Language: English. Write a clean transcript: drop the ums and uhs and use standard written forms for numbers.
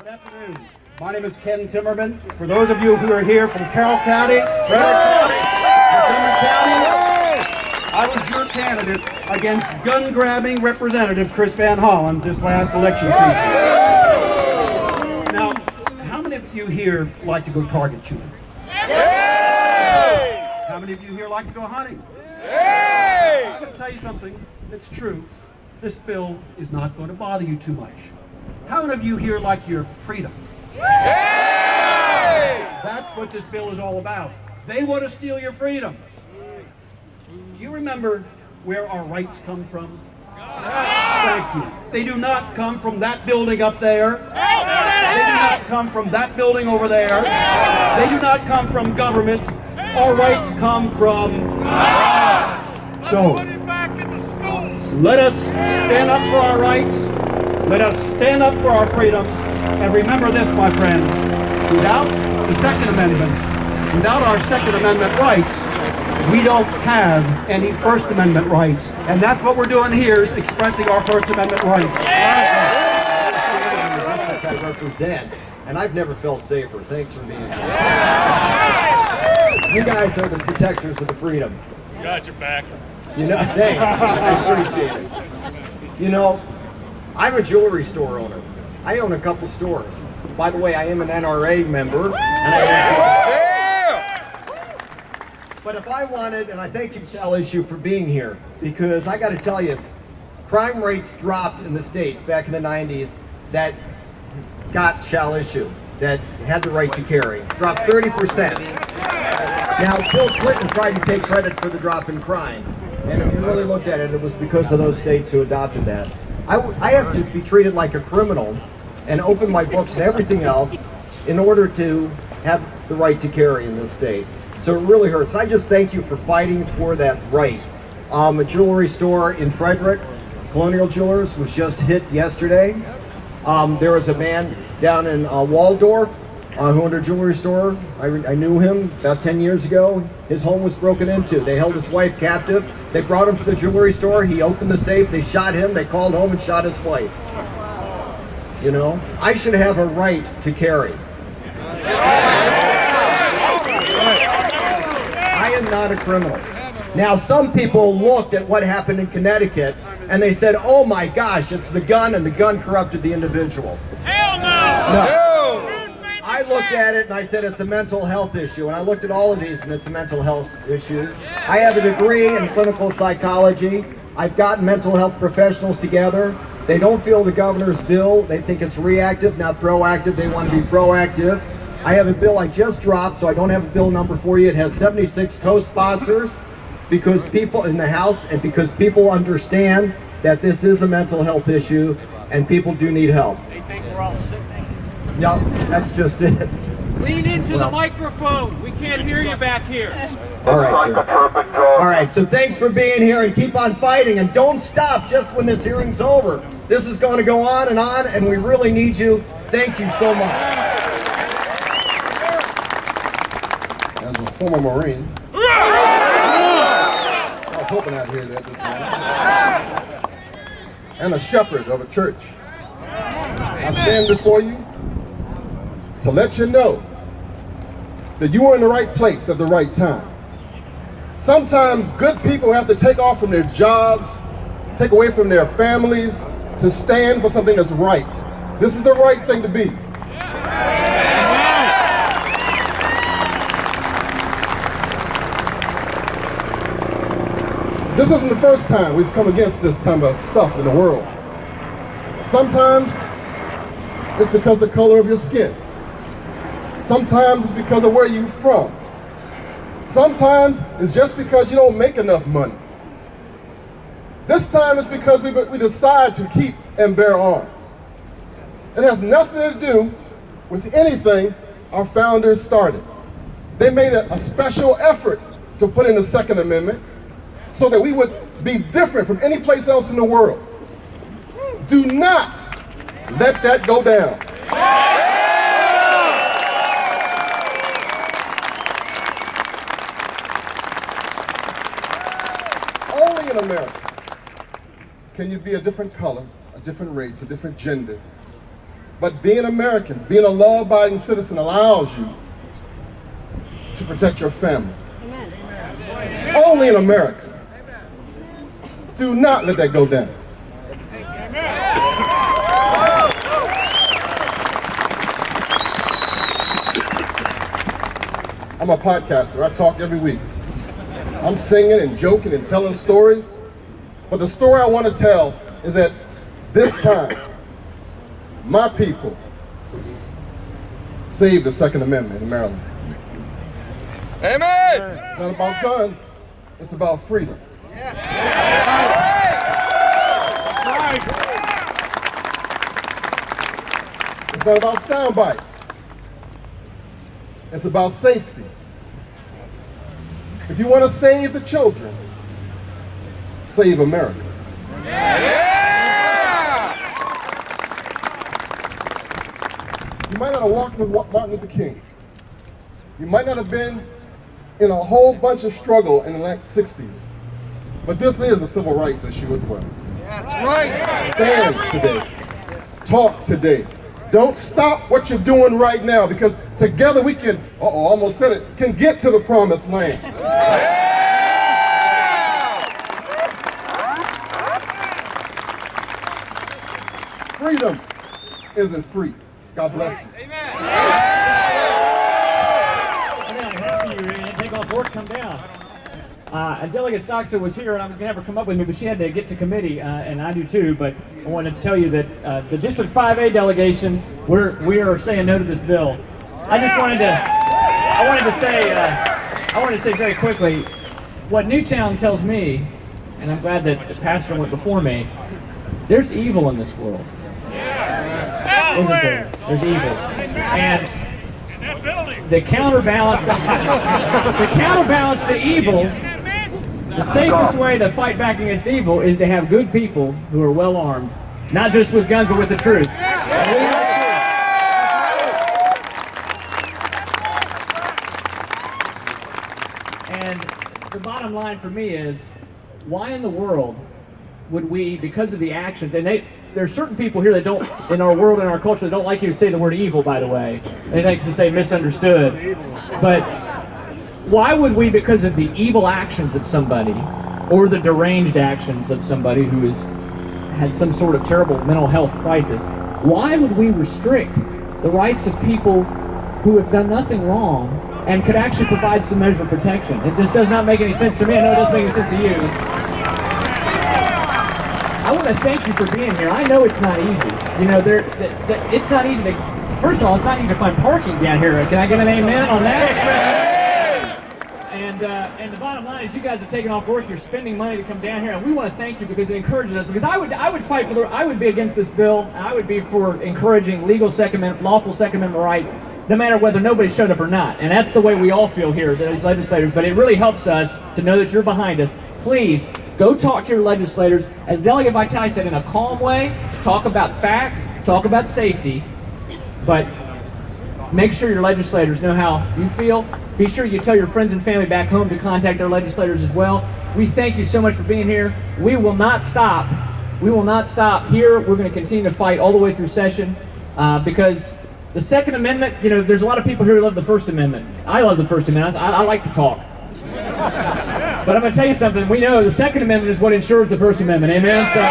Good afternoon. My name is Ken Timmerman. For those of you who are here from Carroll County, Montgomery County, I was your candidate against gun-grabbing Representative Chris Van Hollen this last election season. Now, how many of you here like to go target shooting? How many of you here like to go hunting? I'm going to tell you something that's true. This bill is not going to bother you too much. How many of you here like your freedom? That's what this bill is all about. They want to steal your freedom. Do you remember where our rights come from? Thank you. They do not come from that building up there. They do not come from that building over there. They do not come from government. Our rights come from God. So, let us stand up for our rights. Let us stand up for our freedoms. And remember this, my friends, without the Second Amendment, without our Second Amendment rights, we don't have any First Amendment rights. And that's what we're doing here, is expressing our First Amendment rights. I represent, and I've never felt safer. Thanks for being here. You guys are the protectors of the freedom. Got your back. You know, thanks. I appreciate it. You know, I'm a jewelry store owner. I own a couple stores. By the way, I am an NRA member. But if I wanted, and I thank you, Shall Issue, for being here, because I got to tell you, crime rates dropped in the states back in the 90s that got Shall Issue, that had the right to carry. Dropped 30%. Now, Bill Clinton tried to take credit for the drop in crime. And if you really looked at it, it was because of those states who adopted that. I have to be treated like a criminal and open my books and everything else in order to have the right to carry in this state. So it really hurts. I just thank you for fighting for that right. A jewelry store in Frederick, Colonial Jewelers, was just hit yesterday. There was a man down in Waldorf who owned a jewelry store. I knew him about 10 years ago. His home was broken into. They held his wife captive. They brought him to the jewelry store. He opened the safe. They shot him. They called home and shot his wife. You know, I should have a right to carry. I am not a criminal. Now, some people looked at what happened in Connecticut and they said, oh my gosh, it's the gun and the gun corrupted the individual. Hell no! No. I looked at it and I said it's a mental health issue, and I looked at all of these and it's a mental health issue. I have a degree in clinical psychology. I've gotten mental health professionals together. They don't feel the governor's bill. They think it's reactive, not proactive. They want to be proactive. I have a bill I just dropped, so I don't have a bill number for you. It has 76 co-sponsors because people in the House, and because people understand that this is a mental health issue and people do need help. They think we're all sick. No, that's just it. Lean into the microphone. We can't hear you back here. All right, all right, so thanks for being here, and keep on fighting, and don't stop just when this hearing's over. This is going to go on, and we really need you. Thank you so much. As a former Marine, I was hoping I'd hear that this morning, and a shepherd of a church, I stand before you to let you know that you are in the right place at the right time. Sometimes good people have to take off from their jobs, take away from their families to stand for something that's right. This is the right thing to be. This isn't the first time we've come against this type of stuff in the world. Sometimes it's because of the color of your skin. Sometimes it's because of where you're from. Sometimes it's just because you don't make enough money. This time it's because we decide to keep and bear arms. It has nothing to do with anything our founders started. They made a special effort to put in the Second Amendment so that we would be different from any place else in the world. Do not let that go down. Only in America can you be a different color, a different race, a different gender, But being Americans, being a law-abiding citizen allows you to protect your family. Amen. Only in America. Do not let that go down. I'm a podcaster. I talk every week. I'm singing and joking and telling stories. But the story I want to tell is that this time, my people saved the Second Amendment in Maryland. Amen! It's not about guns, it's about freedom. Yes. It's not about sound bites. It's about safety. If you want to save the children, save America. You might not have walked with Martin Luther King. You might not have been in a whole bunch of struggle in the late 60s. But this is a civil rights issue as well. That's right. Stand today. Talk today. Don't stop what you're doing right now, because together we can, almost said it, can get to the promised land. Freedom isn't free. God bless you. Take off work, come down. And Delegate Stockton was here, and I was going to have her come up with me, but she had to get to committee, and I do too. But I wanted to tell you that the District 5A delegation, we are saying no to this bill. I wanted to say very quickly, what Newtown tells me, and I'm glad that the pastor went before me, there's evil in this world. Isn't there? There's evil. And the counterbalance to evil, the safest way to fight back against evil is to have good people who are well armed, not just with guns, but with the truth. And the bottom line for me is, why in the world would we, because of the actions, and there are certain people here that don't, in our world, in our culture, that don't like you to say the word evil, by the way. They like to say misunderstood. But why would we, because of the evil actions of somebody, or the deranged actions of somebody who has had some sort of terrible mental health crisis, why would we restrict the rights of people who have done nothing wrong and could actually provide some measure of protection? It just does not make any sense to me. I know it doesn't make any sense to you. I want to thank you for being here. I know it's not easy. You know, it's not easy to, first of all, it's not easy to find parking down here. Can I get an amen on that? And the bottom line is, you guys have taken off work. You're spending money to come down here, and we want to thank you because it encourages us. Because I would fight for I would be against this bill. And I would be for encouraging lawful Second Amendment rights, no matter whether nobody showed up or not. And that's the way we all feel here as legislators. But it really helps us to know that you're behind us. Please go talk to your legislators. As Delegate Vitale said, in a calm way, talk about facts, talk about safety, but make sure your legislators know how you feel. Be sure you tell your friends and family back home to contact their legislators as well. We thank you so much for being here. We will not stop. We will not stop here. We're going to continue to fight all the way through session because the Second Amendment, you know, there's a lot of people here who love the First Amendment. I love the First Amendment. I like to talk. But I'm going to tell you something. We know the Second Amendment is what ensures the First Amendment. Amen? So.